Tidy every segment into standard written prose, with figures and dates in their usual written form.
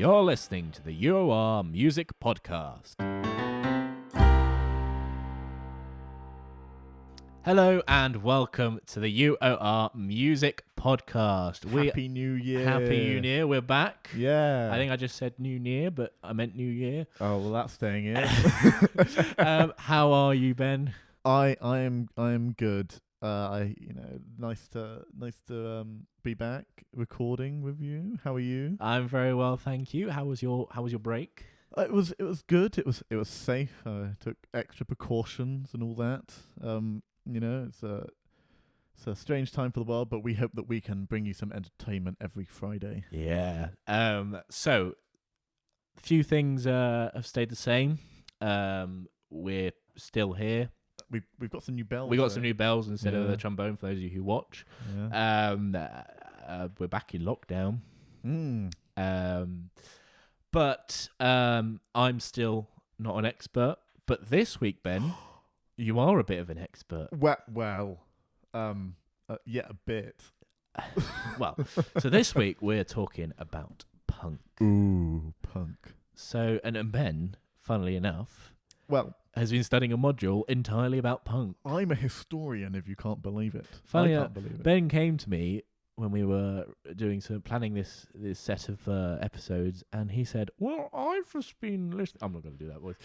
You're listening to the UoR Music Podcast. Hello and welcome to the UoR Music Podcast. Happy New Year. Happy New Year. We're back. Yeah. I think I just said New Year, but I meant New Year. Oh, well, that's staying in. How are you, Ben? I am good. Nice to be back recording with you. How are you? I'm very well, thank you. How was your break? It was good. It was safe. I took extra precautions and all that. It's a strange time for the world, but we hope that we can bring you some entertainment every Friday. Yeah. So a few things have stayed the same. We're still here. We've got some new bells. We got some new bells instead of the trombone for those of you who watch. Yeah. We're back in lockdown. But I'm still not an expert. But this week, Ben, you are a bit of an expert. Yeah, a bit. Well, so this week we're talking about punk. Ooh, punk. So, and Ben, funnily enough, has been studying a module entirely about punk. I'm a historian, if you can't believe it. Funny, I can't believe it. Ben came to me when we were planning this set of episodes, and he said, "Well, I've just been listening." I'm not going to do that voice.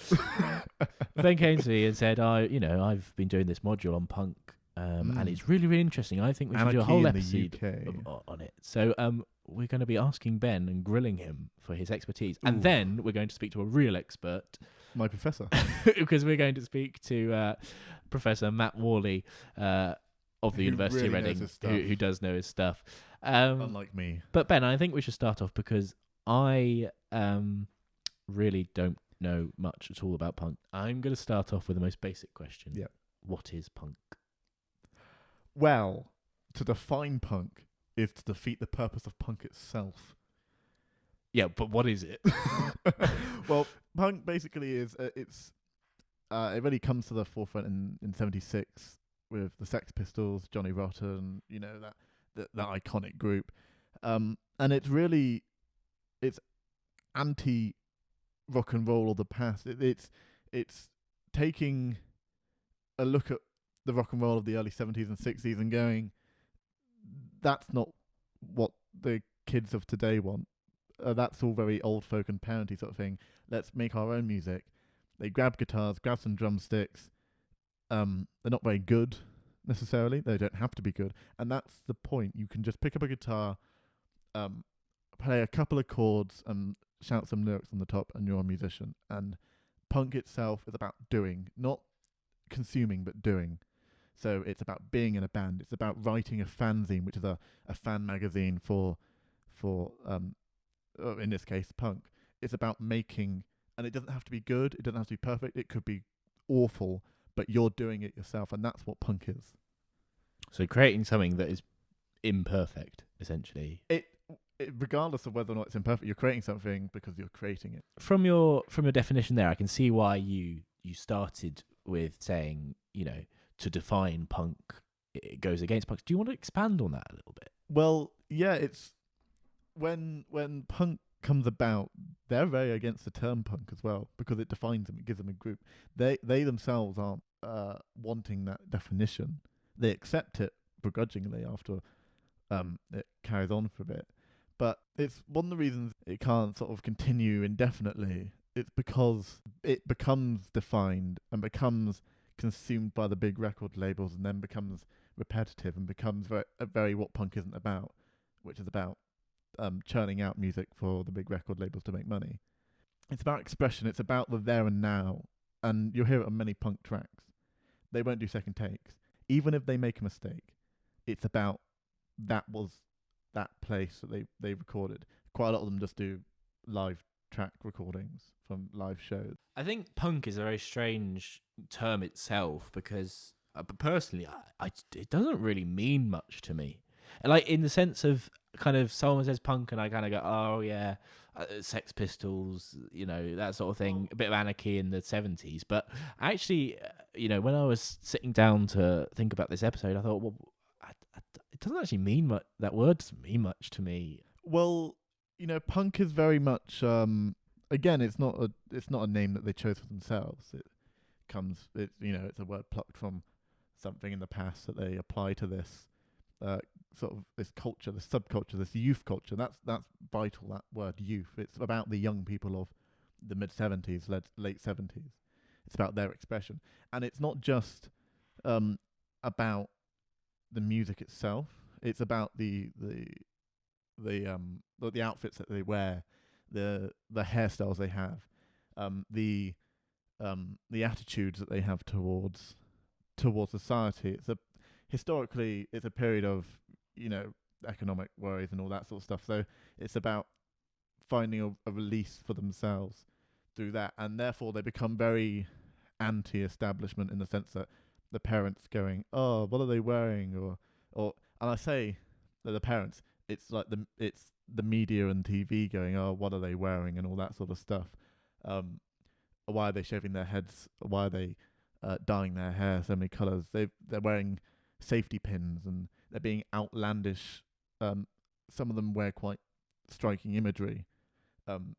Ben came to me and said, I've been doing this module on punk, and it's really, really interesting. I think we should do a whole episode on it." So we're going to be asking Ben and grilling him for his expertise, and then we're going to speak to a real expert. My professor. Because we're going to speak to Professor Matt Worley of the University of Reading, who does know his stuff. Unlike me. But Ben, I think we should start off because I really don't know much at all about punk. I'm going to start off with the most basic question. Yeah. What is punk? Well, to define punk is to defeat the purpose of punk itself. Yeah, but what is it? Well, punk basically is it really comes to the forefront in '76 with the Sex Pistols, Johnny Rotten, that iconic group, and it's anti rock and roll of the past. It's taking a look at the rock and roll of the early '70s and '60s and going, that's not what the kids of today want. That's all very old folk and parenty sort of thing. Let's make our own music. They grab guitars, grab some drumsticks. They're not very good necessarily. They don't have to be good. And that's the point. You can just pick up a guitar, play a couple of chords and shout some lyrics on the top, and you're a musician. And punk itself is about doing, not consuming, but doing. So it's about being in a band. It's about writing a fanzine, which is a fan magazine for in this case, punk. It's about making, and it doesn't have to be good. It doesn't have to be perfect. It could be awful, but you're doing it yourself, and that's what punk is. So creating something that is imperfect, essentially. It regardless of whether or not it's imperfect, you're creating something because you're creating it. From your definition there, I can see why you started with saying, to define punk, it goes against punk. Do you want to expand on that a little bit? Well, yeah, it's when punk comes about, they're very against the term punk as well because it defines them, it gives them a group. They themselves aren't wanting that definition. They accept it begrudgingly after it carries on for a bit. But it's one of the reasons it can't sort of continue indefinitely. It's because it becomes defined and becomes consumed by the big record labels and then becomes repetitive and becomes very what punk isn't about, which is about churning out music for the big record labels to make money. It's about expression. It's about the there and now. And you'll hear it on many punk tracks. They won't do second takes. Even if they make a mistake, it's about that place that they recorded. Quite a lot of them just do live track recordings from live shows. I think punk is a very strange term itself because personally, it doesn't really mean much to me. Like in the sense of kind of someone says punk and I kind of go, oh yeah, Sex Pistols, that sort of thing, a bit of anarchy in the 70s. But actually, when I was sitting down to think about this episode, I thought, well, it doesn't actually mean much. That word doesn't mean much to me. Well, punk is very much again, it's not a name that they chose for themselves. It's a word plucked from something in the past that they apply to this uh, sort of this culture, this subculture, this youth culture. That's vital. That word youth. It's about the young people of the mid 70s, late 70s. It's about their expression, and it's not just about the music itself. It's about the outfits that they wear, the hairstyles they have, the the attitudes that they have towards society. Historically it's a period of economic worries and all that sort of stuff. So it's about finding a release for themselves through that, and therefore they become very anti-establishment in the sense that the parents going, "Oh, what are they wearing?" or and I say that the parents, it's the media and TV going, "Oh, what are they wearing?" and all that sort of stuff. Um, why are they shaving their heads? Why are they dyeing their hair so many colours? They're wearing safety pins and they're being outlandish. Some of them wear quite striking imagery,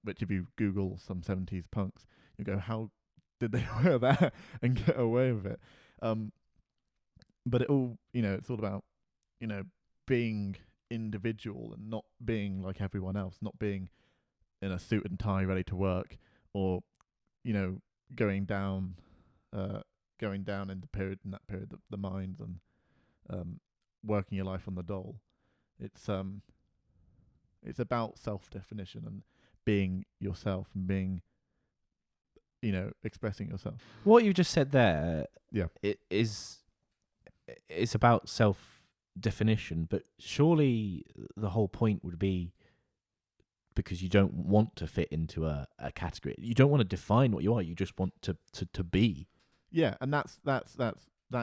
which if you Google some 70s punks, you go, how did they wear that and get away with it? But it's all about, being individual and not being like everyone else, not being in a suit and tie ready to work, or going down, in the mines and working your life on the dole. It's it's about self-definition and being yourself and being, expressing yourself. What you just said there, Yeah. it's about self-definition, but surely the whole point would be because you don't want to fit into a category. You don't want to define what you are. You just want to be. Yeah, and that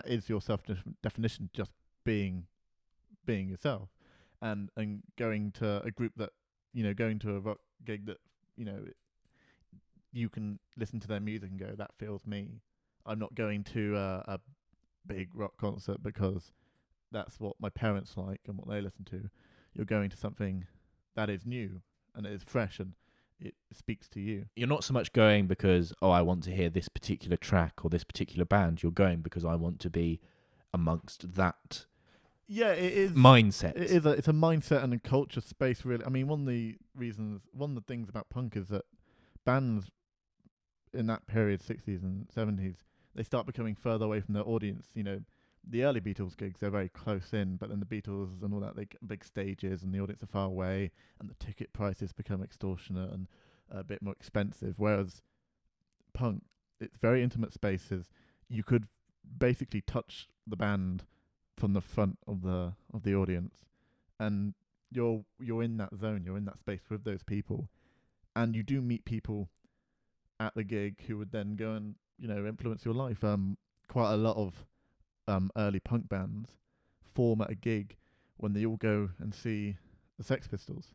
is your self-definition, just being yourself, and going to a group that, going to a rock gig that, you can listen to their music and go, that feels me. I'm not going to a big rock concert because that's what my parents like and what they listen to. You're going to something that is new and it is fresh and it speaks to you. You're not so much going because, I want to hear this particular track or this particular band. You're going because I want to be amongst that. Yeah, it is mindset. It's a mindset and a culture space, really. I mean, one of the things about punk is that bands in that period, 60s and 70s, they start becoming further away from their audience. The early Beatles gigs, they're very close in, but then the Beatles and all that, they get big stages and the audience are far away and the ticket prices become extortionate and a bit more expensive. Whereas punk, it's very intimate spaces. You could basically touch the band from the front of the audience, and you're in that zone, you're in that space with those people, and you do meet people at the gig who would then go and influence your life. Quite a lot of early punk bands form at a gig when they all go and see the Sex Pistols,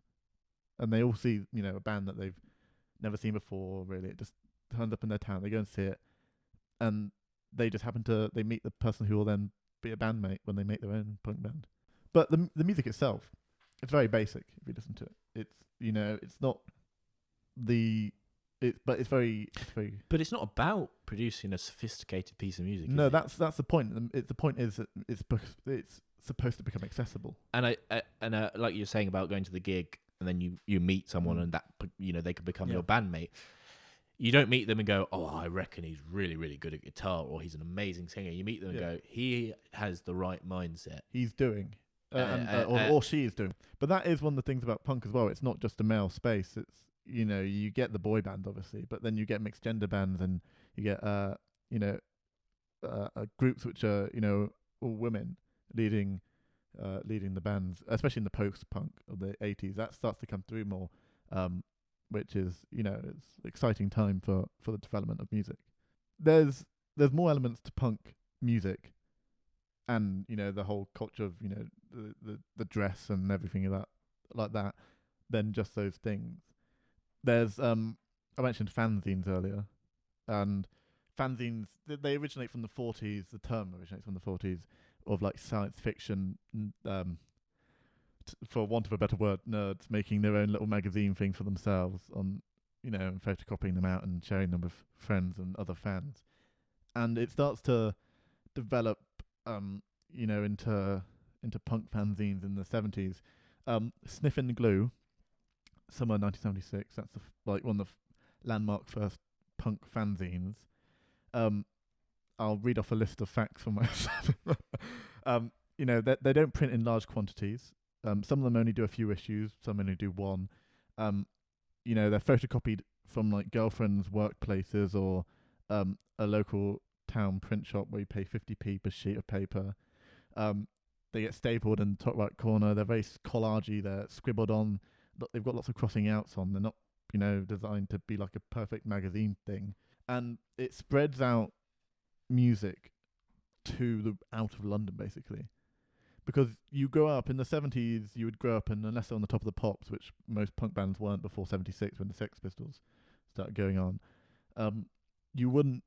and they all see a band that they've never seen before. Really, it just turns up in their town. They go and see it, and they just they meet the person who will then be a bandmate when they make their own punk band. But the music itself, it's very basic if you listen to it. It's not but it's very. But it's not about producing a sophisticated piece of music. No, that's the point. The point is that it's supposed to become accessible. And like you're saying about going to the gig and then you meet someone and that they could become your bandmate. You don't meet them and go, "Oh, I reckon he's really, really good at guitar," or "He's an amazing singer." You meet them and go, "He has the right mindset. He's doing." Or she is doing. But that is one of the things about punk as well. It's not just a male space. It's you get the boy band obviously, but then you get mixed gender bands and you get groups which are all women leading the bands, especially in the post punk of the 80s. That starts to come through more, which is it's an exciting time for the development of music. There's more elements to punk music, and the whole culture of the dress and everything like that than just those things. There's I mentioned fanzines earlier, and fanzines they originate from the 40s. The term originates from the 40s of like science fiction for want of a better word, nerds making their own little magazine thing for themselves and photocopying them out and sharing them with friends and other fans. And it starts to develop, into punk fanzines in the 70s. Sniff and Glue, summer 1976. That's one of the landmark first punk fanzines. I'll read off a list of facts for myself. They don't print in large quantities. Some of them only do a few issues. Some only do one. They're photocopied from like girlfriends' workplaces or a local town print shop where you pay 50p per sheet of paper. They get stapled in the top right corner. They're very collagey. They're scribbled on. They've got lots of crossing outs on. They're not, designed to be like a perfect magazine thing. And it spreads out music to out of London, basically. Because you grow up in the 70s, you would grow up, and unless they're on the top of the pops, which most punk bands weren't before 76 when the Sex Pistols started going on, you wouldn't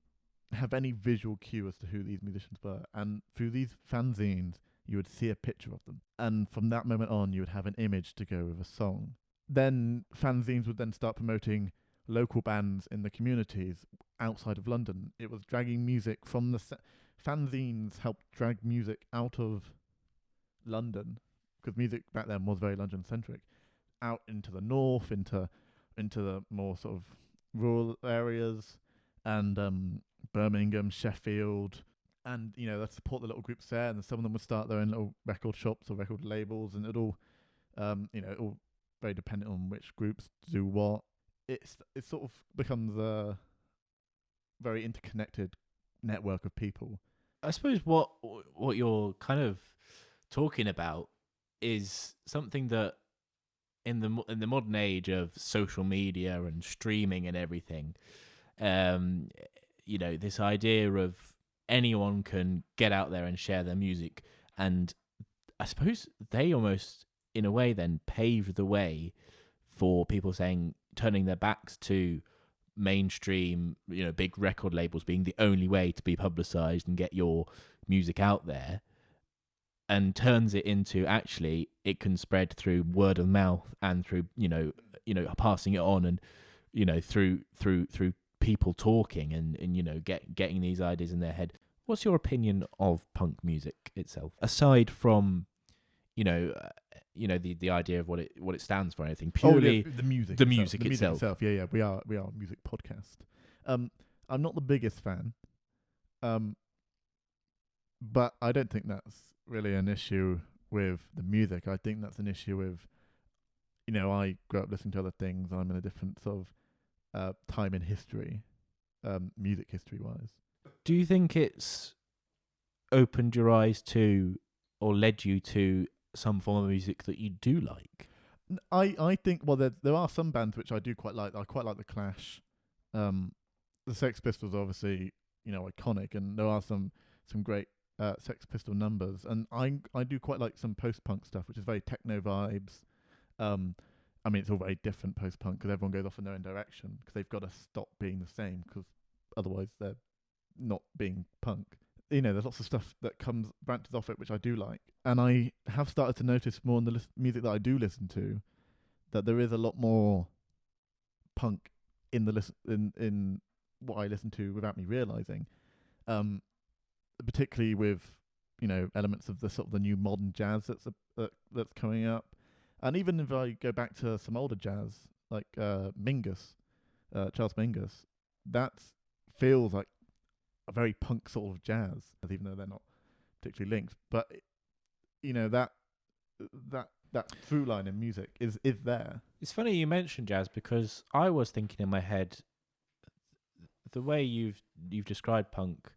have any visual cue as to who these musicians were. And through these fanzines, you would see a picture of them. And from that moment on, you would have an image to go with a song. Then fanzines would then start promoting local bands in the communities outside of London. It was dragging music from the... fanzines helped drag music out of London, because music back then was very London-centric, out into the north, into the more sort of rural areas, and Birmingham, Sheffield, and they'd support the little groups there, and some of them would start their own little record shops or record labels, and it all very dependent on which groups do what. It sort of becomes a very interconnected network of people. I suppose what you're kind of talking about is something that in the modern age of social media and streaming and everything, this idea of anyone can get out there and share their music, and I suppose they almost in a way then paved the way for people turning their backs to mainstream, big record labels being the only way to be publicized and get your music out there, and turns it into actually it can spread through word of mouth and through passing it on, and through people talking and getting these ideas in their head. What's your opinion of punk music itself, aside from the idea of what it stands for and everything? Purely the music itself. Yeah, we are a music podcast. I'm not the biggest fan, but I don't think that's really an issue with the music. I think that's an issue with I grew up listening to other things. I'm in a different sort of time in history, music history wise. Do you think it's opened your eyes to or led you to some form of music that you do like? I think there are some bands which I do quite like. I quite like the Clash. The Sex Pistols are obviously iconic, and there are some great Sex Pistol numbers, and I do quite like some post-punk stuff, which is very techno vibes. It's all very different post-punk because everyone goes off in their own direction because they've got to stop being the same, because otherwise they're not being punk. There's lots of stuff that branches off it, which I do like. And I have started to notice more in the music that I do listen to, that there is a lot more punk in in what I listen to without me realizing. Particularly with, elements of the sort of the new modern jazz that's coming up. And even if I go back to some older jazz, like Mingus, Charles Mingus, that feels like a very punk sort of jazz, even though they're not particularly linked. But that through line in music is there. It's funny you mentioned jazz, because I was thinking in my head, the way you've described punk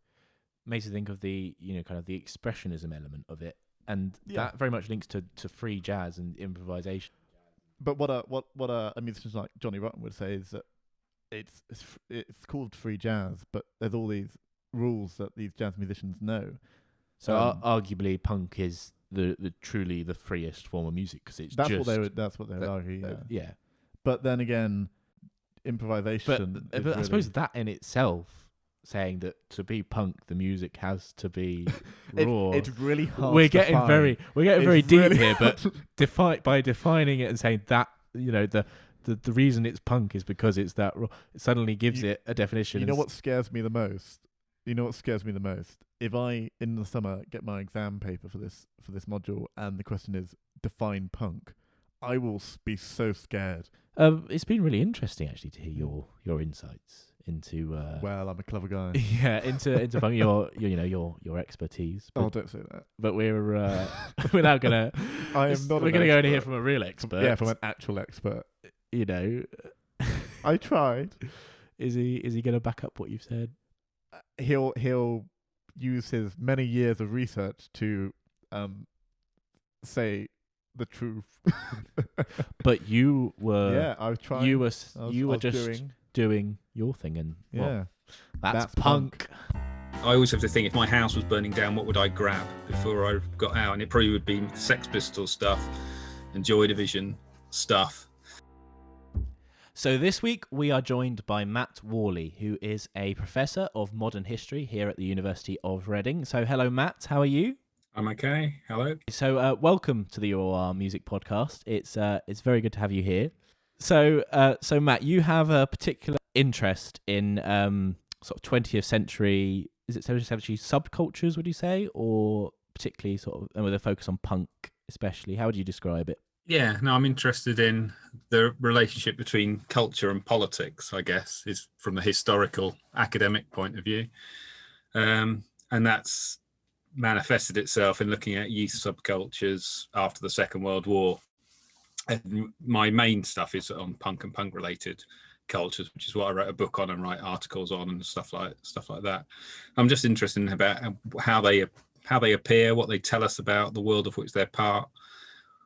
makes me think of the kind of the expressionism element of it, and that very much links to free jazz and improvisation. But what a musician like Johnny Rotten would say is that it's called free jazz, but there's all these rules that these jazz musicians know. So arguably, punk is the truly the freest form of music, because it's that's what they would argue. Yeah. But then again, improvisation. But I suppose that in itself saying that to be punk, the music has to be It, raw. it's really hard. We're to getting define. very It's deep really here, but hard. by defining it and saying that, the reason it's punk is because it's that raw, it suddenly gives it a definition. You know what scares me the most? If I in the summer get my exam paper for this module and the question is define punk, I will be so scared. It's been really interesting actually to hear your insights into Well, I'm a clever guy. into punk, your expertise. But, Don't say that. But we're now gonna I am not. We're gonna go in here from a real expert. Yeah, from an actual expert. I tried. Is he gonna back up what you've said? He'll use his many years of research to say the truth. But you were I was trying. you were just doing your thing, and that's punk. I always have to think, if my house was burning down, what would I grab before I got out? And it probably would be Sex Pistols stuff and Joy Division stuff. So this week we are joined by Matt Worley, who is a professor of modern history here at the University of Reading. So hello, Matt. How are you? I'm okay. Hello. So welcome to the UoR Music Podcast. It's very good to have you here. So Matt, you have a particular interest in sort of 20th century. Is it 20th century subcultures? Would you say, or particularly sort of, and with a focus on punk, especially? How would you describe it? Yeah, no, I'm interested in the relationship between culture and politics, I guess, is from the historical academic point of view. And that's manifested itself in looking at youth subcultures after the Second World War. And my main stuff is on punk and punk related cultures, which is what I wrote a book on and write articles on and stuff like that. I'm just interested in about how they appear, what they tell us about the world of which they're part,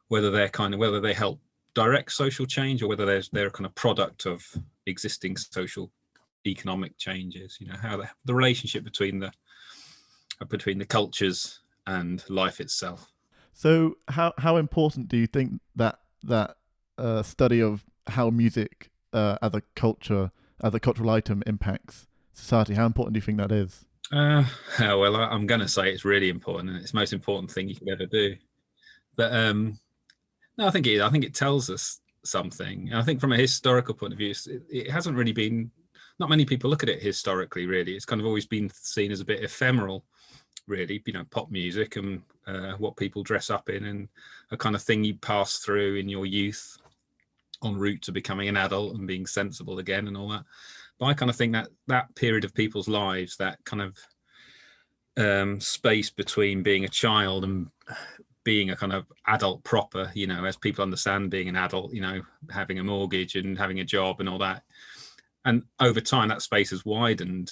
whether they help direct social change or whether they're a kind of product of existing social economic changes. How the relationship between the cultures and life itself. So how important do you think that study of how music as a cultural item impacts society? How important do you think that is? Well, I'm going to say it's really important, and it's the most important thing you could ever do. But no, I think it tells us something. And I think from a historical point of view, it hasn't really been. Not many people look at it historically. Really, it's kind of always been seen as a bit ephemeral. Really, pop music and what people dress up in, and a kind of thing you pass through in your youth en route to becoming an adult and being sensible again and all that. But I kind of think that period of people's lives, that kind of space between being a child and being a kind of adult proper, as people understand being an adult, having a mortgage and having a job and all that. And over time, that space has widened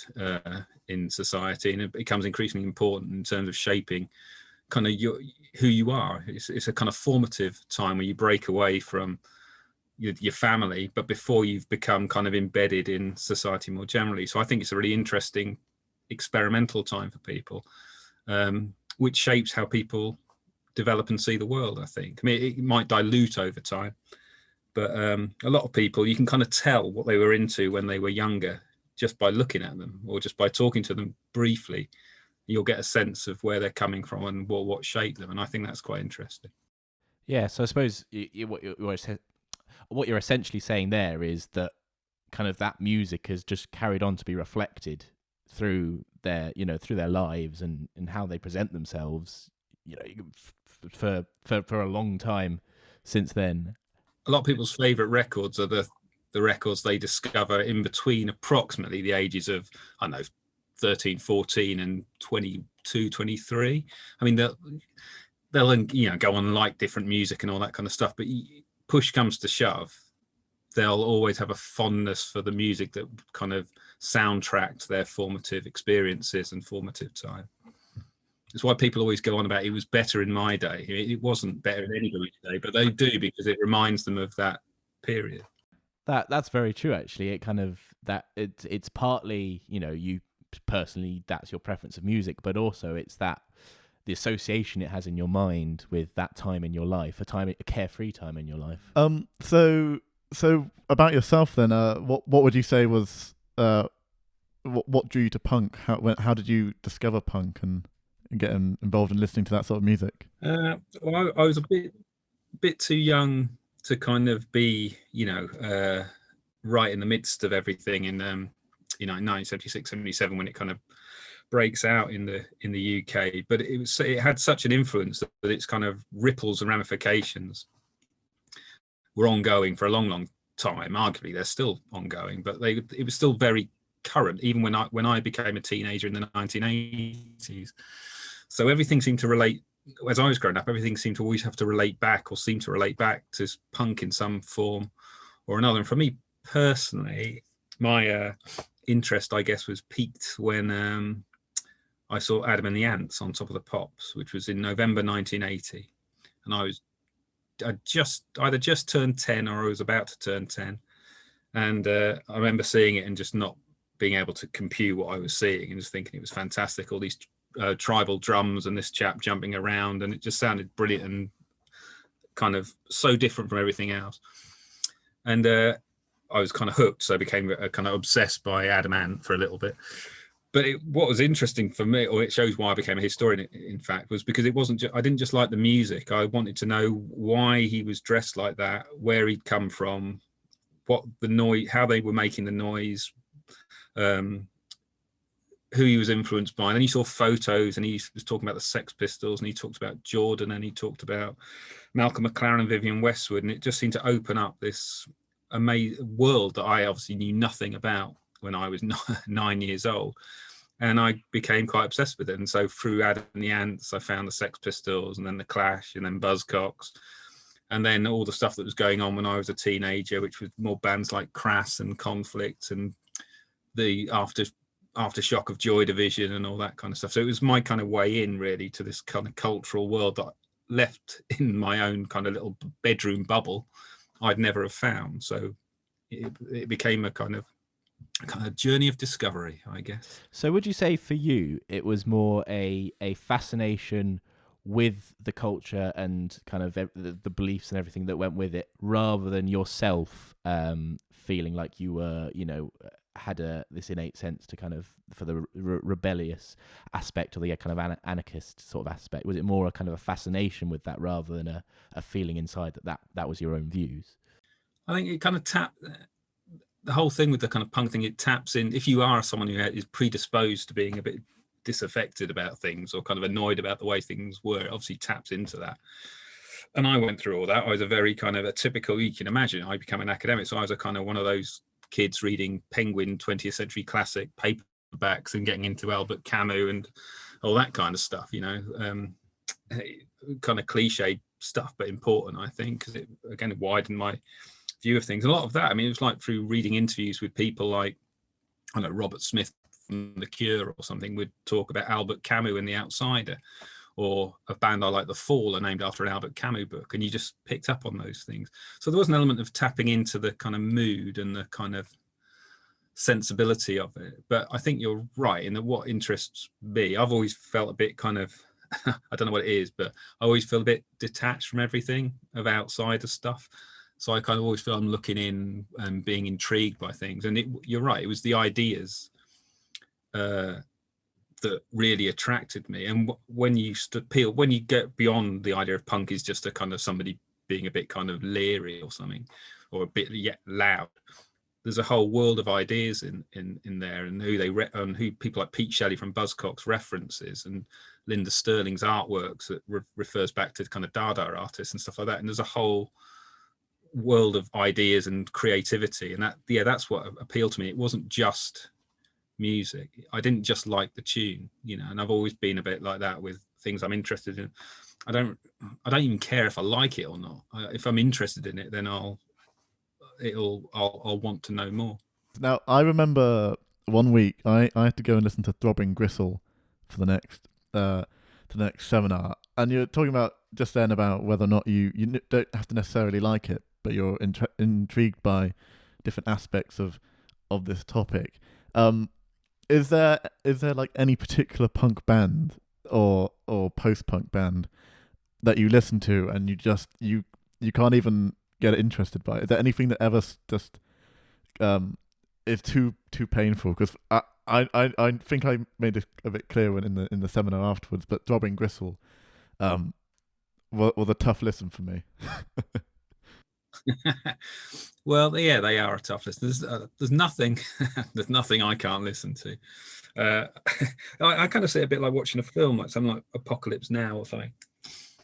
in society, and it becomes increasingly important in terms of shaping kind of who you are. It's a kind of formative time where you break away from your family, but before you've become kind of embedded in society more generally. So I think it's a really interesting experimental time for people, which shapes how people develop and see the world, I think. I mean, it might dilute over time, but a lot of people, you can kind of tell what they were into when they were younger just by looking at them or just by talking to them briefly. You'll get a sense of where they're coming from and what shaped them, and I think that's quite interesting. Yeah, so I suppose what you're essentially saying there is that kind of that music has just carried on to be reflected through their lives and how they present themselves, for a long time since then. A lot of people's favorite records are the records they discover in between approximately the ages of, 13, 14 and 22, 23. I mean, they'll go on and like different music and all that kind of stuff, but push comes to shove, they'll always have a fondness for the music that kind of soundtracked their formative experiences and formative time. It's why people always go on about it was better in my day. It wasn't better in anybody's day, but they do because it reminds them of that period. That's very true, actually. It kind of it's partly, you personally, that's your preference of music, but also it's the association it has in your mind with that time in your life, a carefree time in your life. So about yourself then, what would you say was what drew you to punk? How did you discover punk and get involved in listening to that sort of music? Well, I was a bit too young to kind of be, right in the midst of everything in, in 1976, 77 when it kind of breaks out in the UK. But it had such an influence that its kind of ripples and ramifications were ongoing for a long, long time. Arguably, they're still ongoing, but it was still very current, even when I became a teenager in the 1980s. So everything seemed to relate. As I was growing up, everything seemed to always have to relate back to punk in some form or another. And for me personally, my interest, I guess, was piqued when I saw Adam and the Ants on Top of the Pops, which was in November 1980, and I either just turned 10 or I was about to turn 10, and I remember seeing it and just not being able to compute what I was seeing and just thinking it was fantastic. All these tribal drums and this chap jumping around, and it just sounded brilliant and kind of so different from everything else. And I was kind of hooked, so I became kind of obsessed by Adam Ant for a little bit. But what was interesting for me, or it shows why I became a historian, in fact, was because it wasn't. I didn't just like the music. I wanted to know why he was dressed like that, where he'd come from, what the noise, how they were making the noise, who he was influenced by. And then he saw photos, and he was talking about the Sex Pistols, and he talked about Jordan, and he talked about Malcolm McLaren and Vivienne Westwood, and it just seemed to open up this amazing world that I obviously knew nothing about when I was 9 years old. And I became quite obsessed with it. And so through Adam and the Ants, I found the Sex Pistols, and then the Clash, and then Buzzcocks, and then all the stuff that was going on when I was a teenager, which was more bands like Crass and Conflict and the aftershock of Joy Division and all that kind of stuff. So it was my kind of way in really to this kind of cultural world that I left in my own kind of little bedroom bubble I'd never have found. So it became a kind of journey of discovery, I guess. So would you say for you it was more a fascination with the culture and kind of the beliefs and everything that went with it, rather than yourself feeling like you were, had this innate sense to kind of for the rebellious aspect or the kind of anarchist sort of aspect? Was it more a kind of a fascination with that rather than a feeling inside that was your own views? I think it kind of the whole thing with the kind of punk thing, it taps in. If you are someone who is predisposed to being a bit disaffected about things or kind of annoyed about the way things were, it obviously taps into that. And I went through all that. I was a very kind of a typical, you can imagine, I became an academic. So I was a kind of one of those kids reading Penguin 20th Century Classic paperbacks and getting into Albert Camus and all that kind of stuff, kind of cliche stuff, but important, I think, because it, again, it widened my view of things. A lot of that, I mean, it was like through reading interviews with people like, I don't know, Robert Smith from The Cure or something would talk about Albert Camus in The Outsider, or a band I like, The Fall, are named after an Albert Camus book, and you just picked up on those things. So there was an element of tapping into the kind of mood and the kind of sensibility of it. But I think you're right in that what interests me, I've always felt a bit kind of, I don't know what it is, but I always feel a bit detached from everything of outsider stuff. So I kind of always feel I'm looking in and being intrigued by things. And you're right, it was the ideas that really attracted me. And when you get beyond the idea of punk is just a kind of somebody being a bit kind of leery or something, or a bit loud, there's a whole world of ideas in there, and who people like Pete Shelley from Buzzcocks references, and Linda Sterling's artworks that refers back to kind of Dada artists and stuff like that. And there's a whole world of ideas and creativity, and that's what appealed to me. It wasn't just music. I didn't just like the tune, and I've always been a bit like that with things I'm interested in. I don't even care if I like it or not. If I'm interested in it, then I'll want to know more. Now, I remember one week I had to go and listen to Throbbing Gristle for the next seminar, and you're talking about just then about whether or not you don't have to necessarily like it, but you're intrigued by different aspects of this topic. Is there like any particular punk band or post-punk band that you listen to and you can't even get interested by? Is there anything that ever just is too painful? Because I think I made it a bit clear when in the seminar afterwards, but Throbbing Gristle was a tough listen for me. Well, yeah, they are a tough listen. There's nothing there's nothing I can't listen to. I kind of see it a bit like watching a film, like something like Apocalypse Now or something,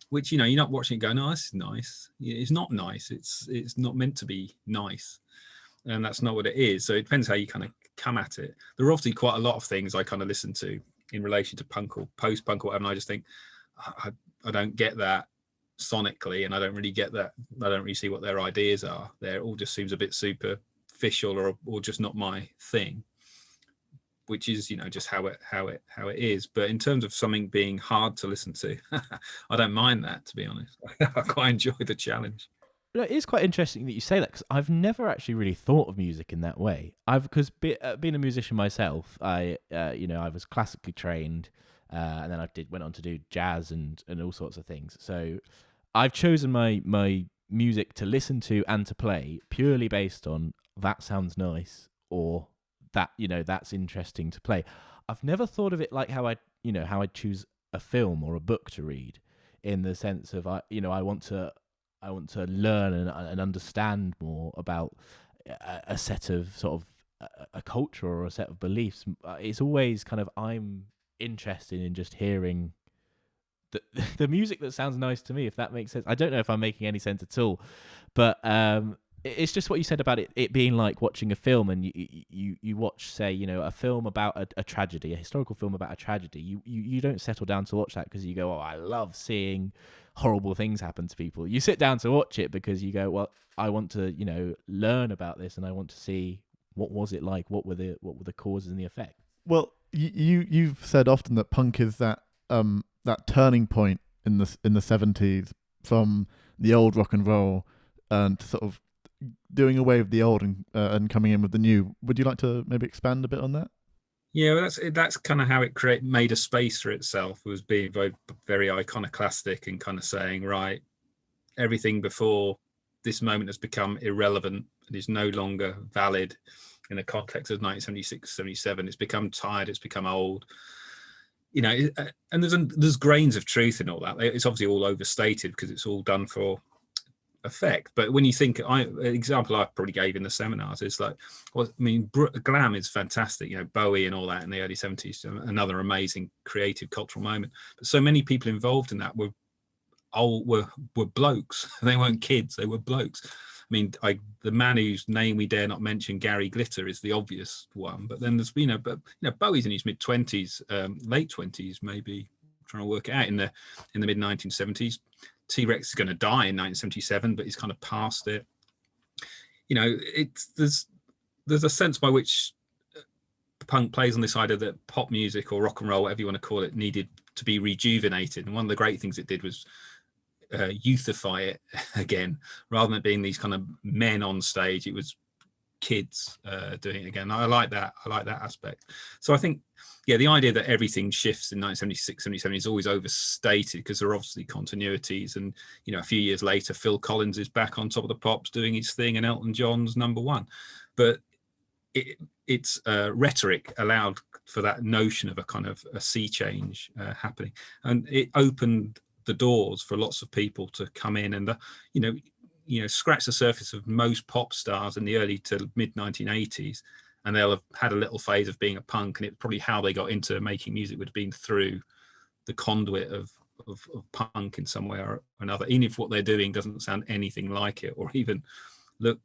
which you're not watching it going, oh, this is nice. It's not nice. It's not meant to be nice, and that's not what it is. So it depends how you kind of come at it. There are obviously quite a lot of things I kind of listen to in relation to punk or post-punk or whatever, and I just think I don't get that sonically, and I don't really get that. I don't really see what their ideas are. It all just seems a bit superficial or just not my thing, which is just how it is. But in terms of something being hard to listen to, I don't mind that, to be honest. I quite enjoy the challenge. It is quite interesting that you say that, because I've never actually really thought of music in that way. Because being a musician myself, I was classically trained, and then I went on to do jazz and all sorts of things. So I've chosen my music to listen to and to play purely based on that sounds nice, or that that's interesting to play. I've never thought of it like how I choose a film or a book to read, in the sense of I want to learn and understand more about a set of sort of a culture or a set of beliefs. It's always kind of, I'm interested in just hearing the music that sounds nice to me, if that makes sense. I don't know if I'm making any sense at all, but it's just what you said about it being like watching a film, and you watch, say, a film about a tragedy, a historical film about a tragedy. You don't settle down to watch that because you go, oh, I love seeing horrible things happen to people. You sit down to watch it because you go, well, I want to learn about this, and I want to see what was it like, what were the causes and the effects. Well, you've said often that punk is that turning point in the 70s from the old rock and roll and to sort of doing away with the old and coming in with the new. Would you like to maybe expand a bit on that? Yeah, well, that's kind of how it made a space for itself, was being very, very iconoclastic and kind of saying, right, everything before this moment has become irrelevant and is no longer valid in the context of 1976, 77. It's become tired, it's become old. And there's grains of truth in all that. It's obviously all overstated because it's all done for effect. But when you think, an example I probably gave in the seminars is like, well, I mean, glam is fantastic, Bowie and all that in the early 70s, another amazing creative cultural moment. But so many people involved in that were blokes. They weren't kids, they were blokes. I mean, the man whose name we dare not mention, Gary Glitter, is the obvious one. But then there's Bowie's in his mid-20s, late 20s, maybe, trying to work it out, in the mid 1970s. T-Rex is going to die in 1977, but he's kind of past it. There's a sense by which punk plays on this idea that pop music or rock and roll, whatever you want to call it, needed to be rejuvenated. And one of the great things it did was youthify it again, rather than it being these kind of men on stage. It was kids doing it again. I like that aspect. So I think, the idea that everything shifts in 1976, 77 is always overstated, because there are obviously continuities. And a few years later, Phil Collins is back on Top of the Pops doing his thing, and Elton John's #1. But it's rhetoric allowed for that notion of a kind of a sea change happening, and it opened the doors for lots of people to come in and scratch the surface of most pop stars in the early to mid 1980s, and they'll have had a little phase of being a punk, and it's probably how they got into making music would have been through the conduit of punk in some way or another, even if what they're doing doesn't sound anything like it or even look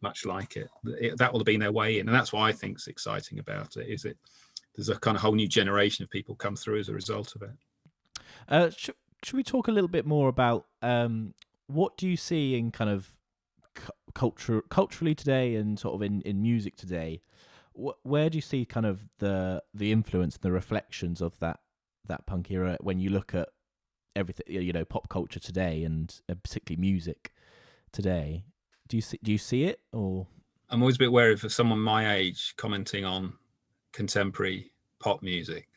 much like it. That will have been their way in, and that's what I think is exciting about it, is there's a kind of whole new generation of people come through as a result of it. Should we talk a little bit more about what do you see in kind of culturally today, and sort of in music today? Where do you see kind of the influence and the reflections of that punk era when you look at everything, pop culture today, and particularly music today? Do you see it? Or I'm always a bit wary of someone my age commenting on contemporary pop music.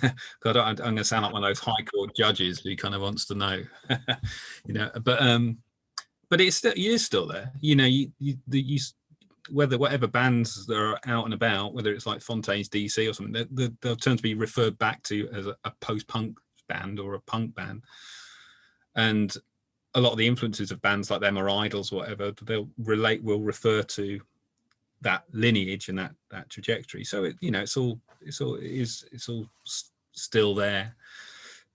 I'm going to sound like one of those high court judges who kind of wants to know, but it is still there. whatever bands that are out and about, whether it's like Fontaine's DC or something, they'll tend to be referred back to as a post-punk band or a punk band. And a lot of the influences of bands like them or Idols or whatever, will refer to that lineage and that trajectory. So it's all still there.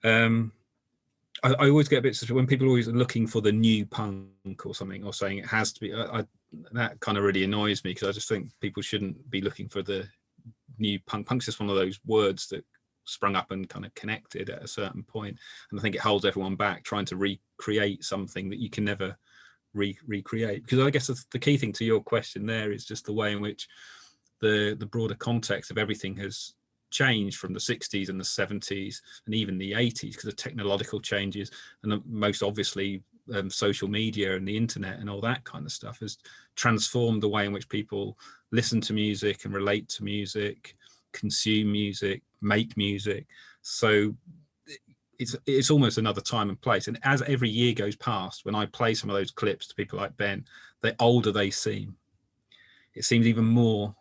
I always get a bit when people are always looking for the new punk or something, or saying it has to be. That kind of really annoys me, because I just think people shouldn't be looking for the new punk. Punk's just one of those words that sprung up and kind of connected at a certain point, and I think it holds everyone back trying to recreate something that you can never recreate. Because I guess the key thing to your question there is just the way in which the broader context of everything has changed from the 60s and the 70s and even the 80s, because of technological changes, and most obviously social media and the internet and all that kind of stuff has transformed the way in which people listen to music and relate to music, consume music, make music. So it's almost another time and place. And as every year goes past, when I play some of those clips to people like Ben, the older they seem. It seems even more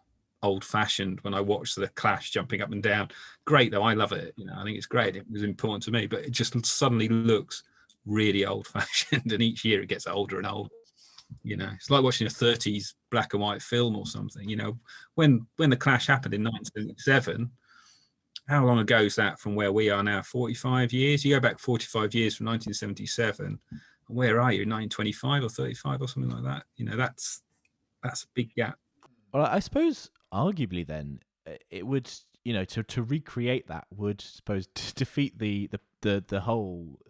old-fashioned when I watch the Clash jumping up and down. Great though, I love it. I think it's great. It was important to me, but it just suddenly looks really old-fashioned, and each year it gets older and older. It's like watching a 30s black and white film or something. When the Clash happened in 1977, how long ago is that from where we are now? 45 years. You go back 45 years from 1977, and where are you? 1925 or 35 or something like that. That's a big gap. Well, I suppose arguably then it would, to recreate that would suppose defeat the whole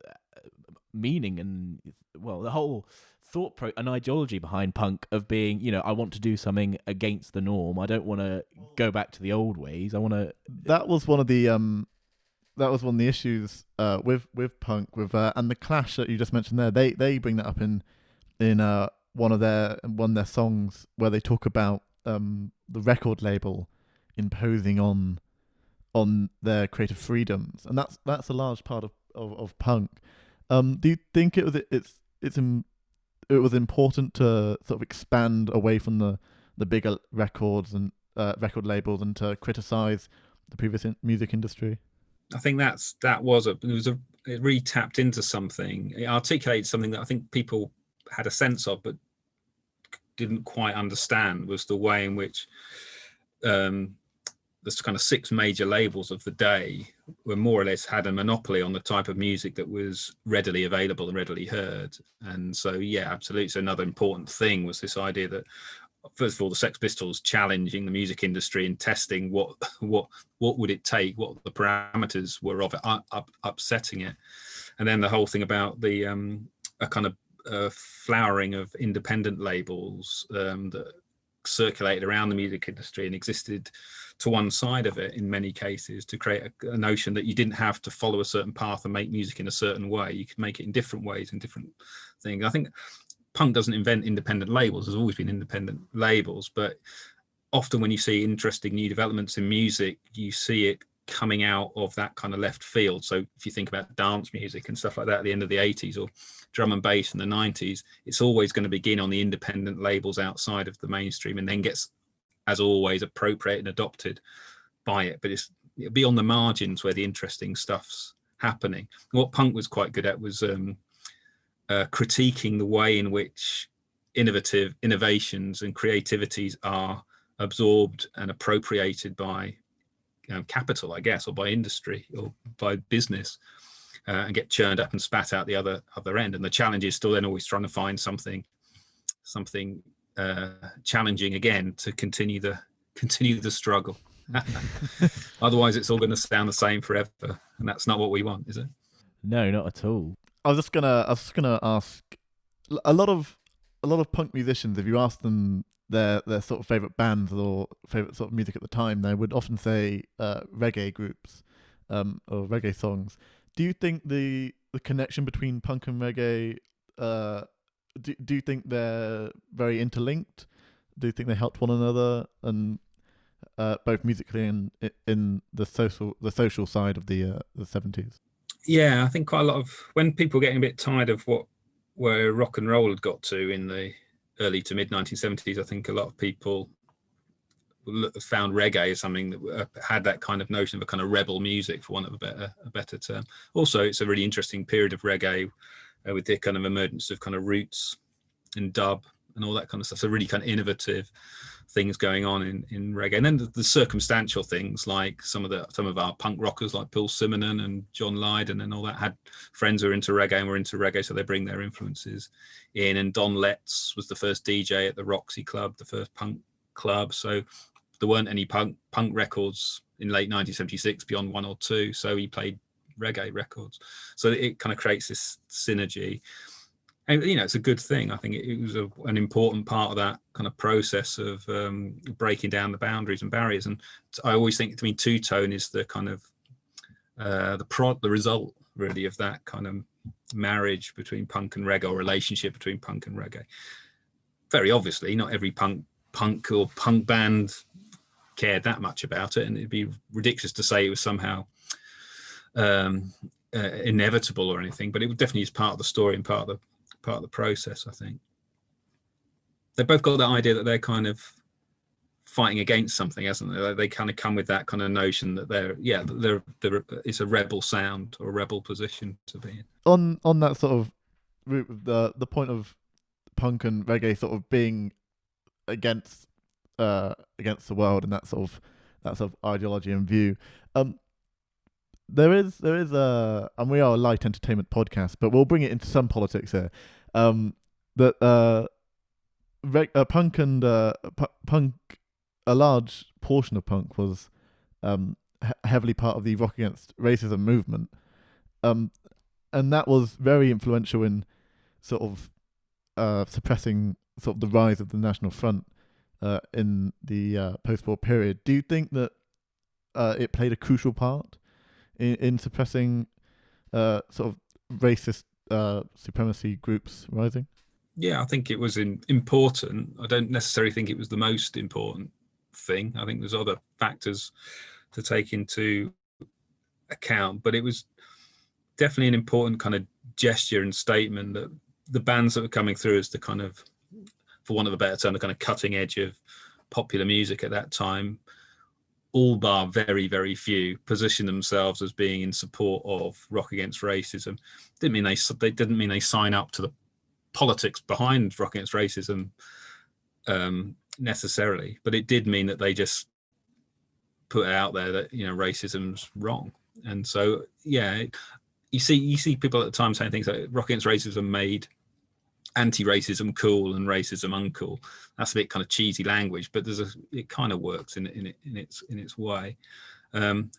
meaning and the whole thought and ideology behind punk of being, I want to do something against the norm. I don't want to go back to the old ways. I want to. That was one of the issues with punk and the Clash that you just mentioned there. They bring that up in one of their songs where they talk about the record label imposing on their creative freedoms, and that's a large part of punk. Do you think it was important to sort of expand away from the bigger records and record labels and to criticize the previous music industry? I think it really tapped into something. It articulated something that I think people had a sense of, but didn't quite understand, was the way in which the kind of 6 major labels of the day were more or less had a monopoly on the type of music that was readily available and readily heard. And so, yeah, absolutely. So another important thing was this idea that, first of all, the Sex Pistols challenging the music industry and testing what would it take, what the parameters were of it, upsetting it. And then the whole thing about the a kind of flowering of independent labels that circulated around the music industry and existed to one side of it in many cases, to create a notion that you didn't have to follow a certain path and make music in a certain way. You could make it in different ways and different things. I think punk doesn't invent independent labels. There's always been independent labels, but often when you see interesting new developments in music, you see it coming out of that kind of left field. So if you think about dance music and stuff like that at the end of the 80s, or drum and bass in the 90s, it's always going to begin on the independent labels outside of the mainstream and then gets, as always, appropriated and adopted by it. But it'll be on the margins where the interesting stuff's happening. And what punk was quite good at was critiquing the way in which innovations and creativities are absorbed and appropriated by capital, I guess, or by industry or by business, and get churned up and spat out the other end. And the challenge is still then always trying to find something challenging again to continue the struggle. Otherwise, it's all going to sound the same forever, and that's not what we want, is it? No, not at all. I was just gonna ask a lot of punk musicians, if you ask them their sort of favorite bands or favorite sort of music at the time, they would often say reggae groups or reggae songs. Do you think the connection between punk and reggae, do you think they're very interlinked? Do you think they helped one another, and both musically and in the social side of the 70s? Yeah, I think quite a lot of when people are getting a bit tired of where rock and roll had got to in the early to mid 1970s, I think a lot of people found reggae as something that had that kind of notion of a kind of rebel music, for want of a better term. Also, it's a really interesting period of reggae with the kind of emergence of kind of roots and dub and all that kind of stuff. So really kind of innovative things going on in reggae. And then the circumstantial things, like some of our punk rockers like Paul Simonon and John Lydon and all that had friends who were into reggae and were into reggae, so they bring their influences in. And Don Letts was the first DJ at the Roxy Club, the first punk club. So there weren't any punk records in late 1976 beyond one or two, so he played reggae records. So it kind of creates this synergy. And, you know, it's a good thing. I think it was an important part of that kind of process of breaking down the boundaries and barriers. And I always think, two-tone is the kind of the result, really, of that kind of marriage between punk and reggae, or relationship between punk and reggae. Very obviously, not every punk or punk band cared that much about it, and it'd be ridiculous to say it was somehow inevitable or anything, but it definitely is part of the story and part of the process. I think they both got that idea that they're kind of fighting against something, hasn't they? They kind of come with that kind of notion that they're it's a rebel sound or a rebel position to be in. On that sort of route, the point of punk and reggae sort of being against the world and that sort of ideology and view. There is and we are a light entertainment podcast, but we'll bring it into some politics here. That punk and punk, a large portion of punk was heavily part of the Rock Against Racism movement, and that was very influential in sort of suppressing sort of the rise of the National Front in the post-war period. Do you think that it played a crucial part in suppressing sort of racist supremacy groups rising? Yeah, I think it was important. I don't necessarily think it was the most important thing. I think there's other factors to take into account, but it was definitely an important kind of gesture and statement that the bands that were coming through as the kind of, for want of a better term, the kind of cutting edge of popular music at that time, all bar very, very few, position themselves as being in support of Rock Against Racism. Didn't mean they sign up to the politics behind Rock Against Racism necessarily, but it did mean that they just put out there that, you know, racism's wrong. And so, yeah, you see people at the time saying things like Rock Against Racism made anti-racism cool and racism uncool. That's a bit kind of cheesy language, but it kind of works in its way.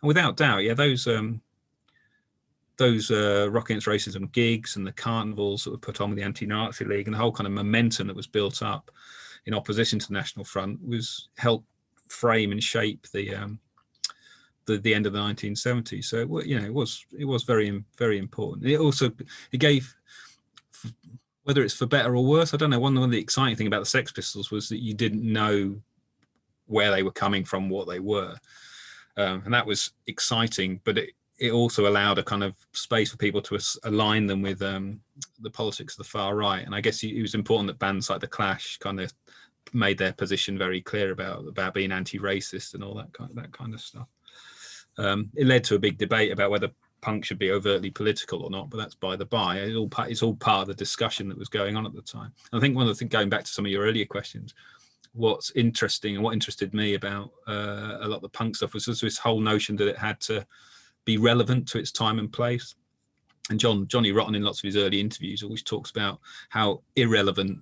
Without doubt, yeah, those Rock Against Racism gigs and the carnivals that were put on with the Anti-Nazi League and the whole kind of momentum that was built up in opposition to the National Front was helped frame and shape the end of the 1970s. So it was very, very important. It gave, whether it's for better or worse, I don't know. One of the exciting thing about the Sex Pistols was that you didn't know where they were coming from, what they were, and that was exciting. But it also allowed a kind of space for people to align them with the politics of the far right. And I guess it was important that bands like The Clash kind of made their position very clear about being anti-racist and all that kind of stuff. It led to a big debate about whether punk should be overtly political or not, but that's by the by. It's all part of the discussion that was going on at the time. And I think one of the things, going back to some of your earlier questions, what's interesting and what interested me about a lot of the punk stuff was just this whole notion that it had to be relevant to its time and place. And Johnny Rotten, in lots of his early interviews, always talks about how irrelevant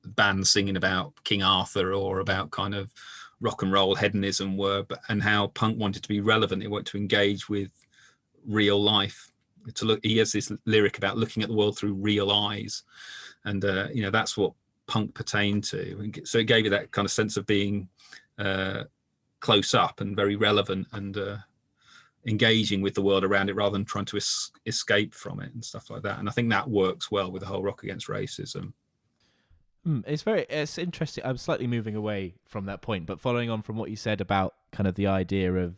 bands singing about King Arthur or about kind of rock and roll hedonism were, and how punk wanted to be relevant. It wanted to engage with real life. He has this lyric about looking at the world through real eyes, and that's what punk pertained to. And so it gave you that kind of sense of being close up and very relevant and engaging with the world around it rather than trying to escape from it and stuff like that. And I think that works well with the whole Rock Against Racism. It's interesting. I'm slightly moving away from that point, but following on from what you said about kind of the idea of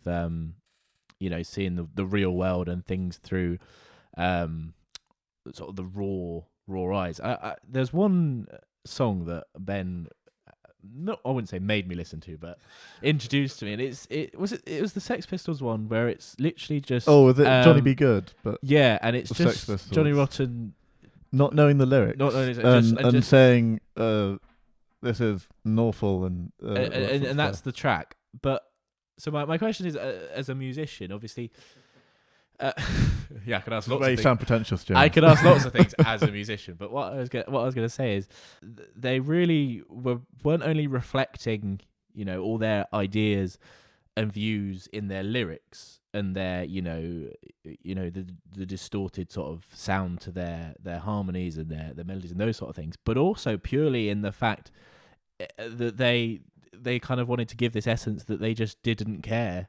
seeing the real world and things through sort of the raw eyes. There's one song that Ben, no, I wouldn't say made me listen to, but introduced to me, and it was the Sex Pistols one where it's literally just Was it Johnny Be Good? But yeah, and it's the Sex just Pistols. Johnny Rotten not knowing the lyrics, and saying this is Norfolk and that's the track. But so my question is, as a musician, obviously. Yeah, I could ask lots of things. Sound pretentious, James. I could ask lots of things as a musician, but what I was going to say is they really weren't only reflecting, all their ideas and views in their lyrics and their, the distorted sort of sound to their harmonies and their melodies and those sort of things, but also purely in the fact that they kind of wanted to give this essence that they just didn't care.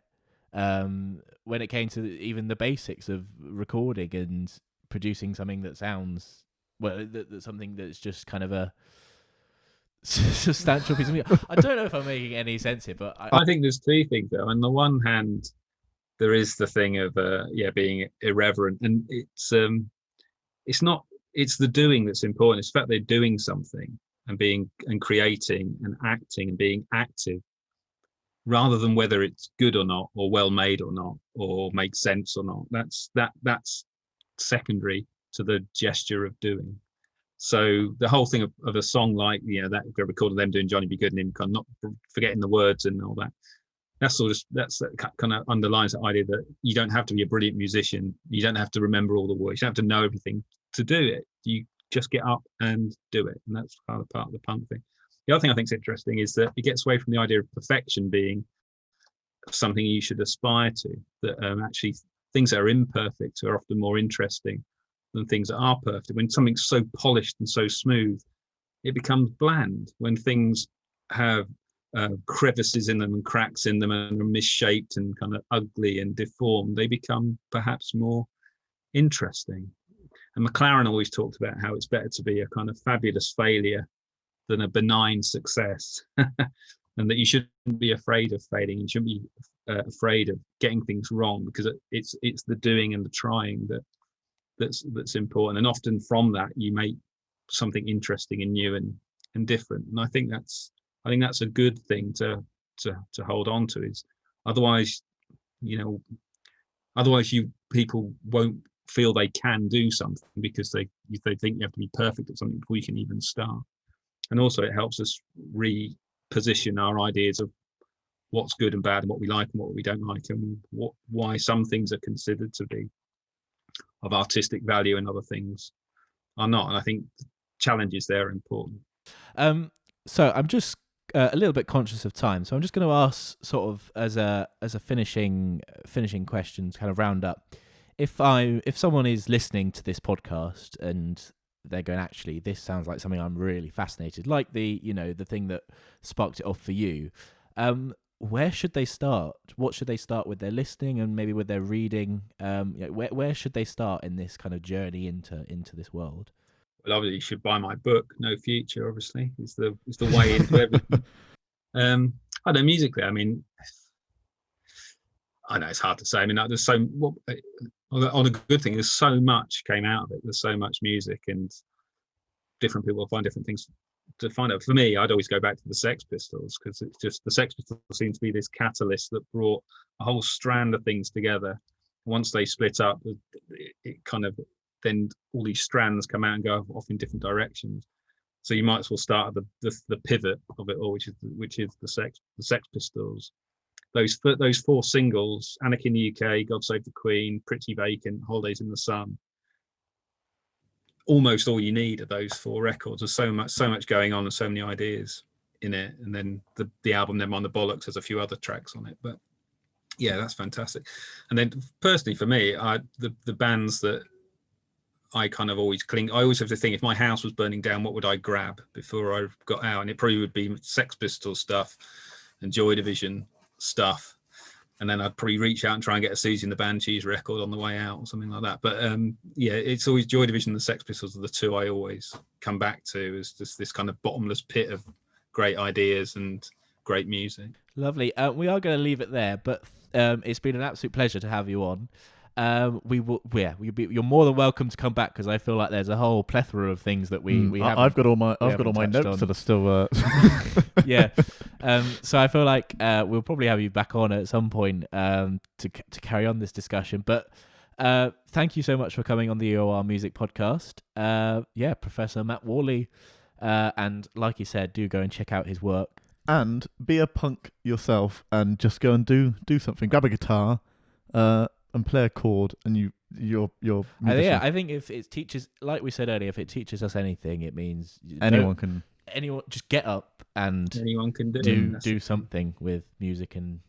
When it came to even the basics of recording and producing something that sounds that's something that's just kind of a substantial piece of music. I don't know if I'm making any sense here, but I think there's two things though. On the one hand, there is the thing of being irreverent, and it's the doing that's important. It's the fact they're doing something and creating and acting and being active, rather than whether it's good or not, or well made or not, or makes sense or not. That's secondary to the gesture of doing. So the whole thing of a song like that recorded them doing Johnny Be Good and him kind of not forgetting the words and all that. That kind of underlines the idea that you don't have to be a brilliant musician. You don't have to remember all the words. You don't have to know everything to do it. You just get up and do it, and that's kind of part of the punk thing. The other thing I think is interesting is that it gets away from the idea of perfection being something you should aspire to, that actually things that are imperfect are often more interesting than things that are perfect. When something's so polished and so smooth, it becomes bland. When things have crevices in them and cracks in them and are misshaped and kind of ugly and deformed, they become perhaps more interesting. And McLaren always talked about how it's better to be a kind of fabulous failure than a benign success, and that you shouldn't be afraid of failing. You shouldn't be afraid of getting things wrong, because it's the doing and the trying that's important. And often from that you make something interesting and new and different. And I think that's a good thing to hold on to. Is otherwise people won't feel they can do something because they think you have to be perfect at something before you can even start. And also it helps us reposition our ideas of what's good and bad and what we like and what we don't like, and why some things are considered to be of artistic value and other things are not. And I think challenges there are important. So I'm just a little bit conscious of time, so I'm just going to ask sort of as a finishing question to kind of round up. If someone is listening to this podcast and they're going, actually, this sounds like something I'm really fascinated, like the thing that sparked it off for you, where should they start? What should they start with their listening and maybe with their reading? Where should they start in this kind of journey into this world? Well, obviously you should buy my book, No Future. Obviously, it's the way into everything. I know musically. I mean, I know it's hard to say. I mean, there's so on a good thing. There's so much came out of it. There's so much music, and different people find different things to find out. For me, I'd always go back to the Sex Pistols, because it's just the Sex Pistols seem to be this catalyst that brought a whole strand of things together. Once they split up, it kind of then all these strands come out and go off in different directions. So you might as well start at the pivot of it all, which is the Sex Pistols. Those four singles: Anarchy in the UK, God Save the Queen, Pretty Vacant, Holidays in the Sun. Almost all you need are those four records. There's so much going on and so many ideas in it. And then the album Never Mind the Bollocks has a few other tracks on it. But yeah, that's fantastic. And then personally for me, the bands that I kind of always cling, I always have to think, if my house was burning down, what would I grab before I got out? And it probably would be Sex Pistols stuff and Joy Division stuff, and then I'd probably reach out and try and get a Susie and the Banshees record on the way out or something like that. But yeah, it's always Joy Division and the Sex Pistols are the two I always come back to, as just this kind of bottomless pit of great ideas and great music. Lovely. We are going to leave it there, but it's been an absolute pleasure to have you on. we will. Yeah, you're more than welcome to come back because I feel like there's a whole plethora of things that we have. I've got all my touched notes on. that are still. Yeah. So I feel like we'll probably have you back on at some point to carry on this discussion. But thank you so much for coming on the UoR Music Podcast. Professor Matt Worley. And like you said, do go and check out his work. And be a punk yourself and just go and do something. Grab a guitar and play a chord, and you're musician. I think if it teaches, like we said earlier, if it teaches us anything, it means anyone can just get up and anyone can do something with music, and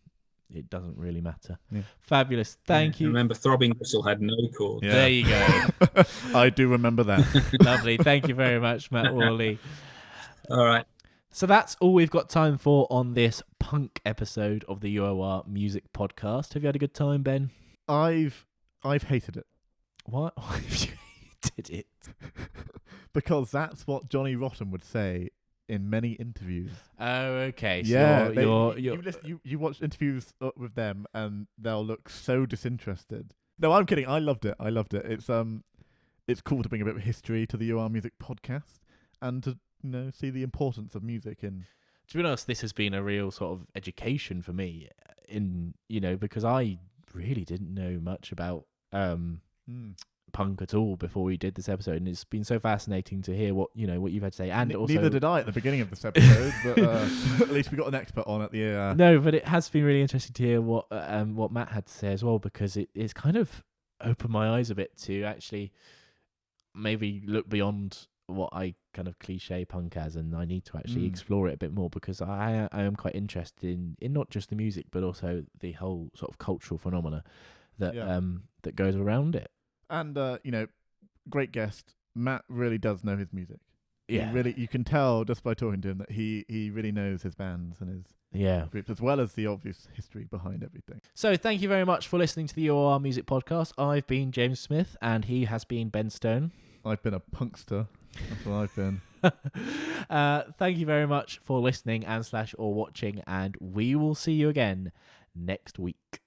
it doesn't really matter. Yeah. Fabulous. Thank you. Remember, Throbbing Gristle had no chord. Yeah. There you go. I do remember that. Lovely. Thank you very much, Matt Worley. All right. So that's all we've got time for on this punk episode of the UoR Music Podcast. Have you had a good time, Ben? I've hated it. Why have you hated it? Because that's what Johnny Rotten would say in many interviews. Oh, okay. So yeah, you watch interviews with them, and they'll look so disinterested. No, I'm kidding. I loved it. It's cool to bring a bit of history to the UoR Music Podcast, and to see the importance of music. And to be honest, this has been a real sort of education for me, because I really didn't know much about punk at all before we did this episode, and it's been so fascinating to hear what you've had to say. And also, neither did I at the beginning of this episode, but at least we got an expert on at the. No, but it has been really interesting to hear what Matt had to say as well, because it's kind of opened my eyes a bit to actually maybe look beyond what I kind of cliche punk as, and I need to actually explore it a bit more, because I am quite interested in not just the music but also the whole sort of cultural phenomena that that goes around it. And great guest. Matt really does know his music. Yeah, you can tell just by talking to him that he really knows his bands and his groups, as well as the obvious history behind everything. So thank you very much for listening to the UoR Music Podcast. I've been James Smith, and he has been Ben Stone. I've been a punkster. That's what I've been. Thank you very much for listening and/or watching, and we will see you again next week.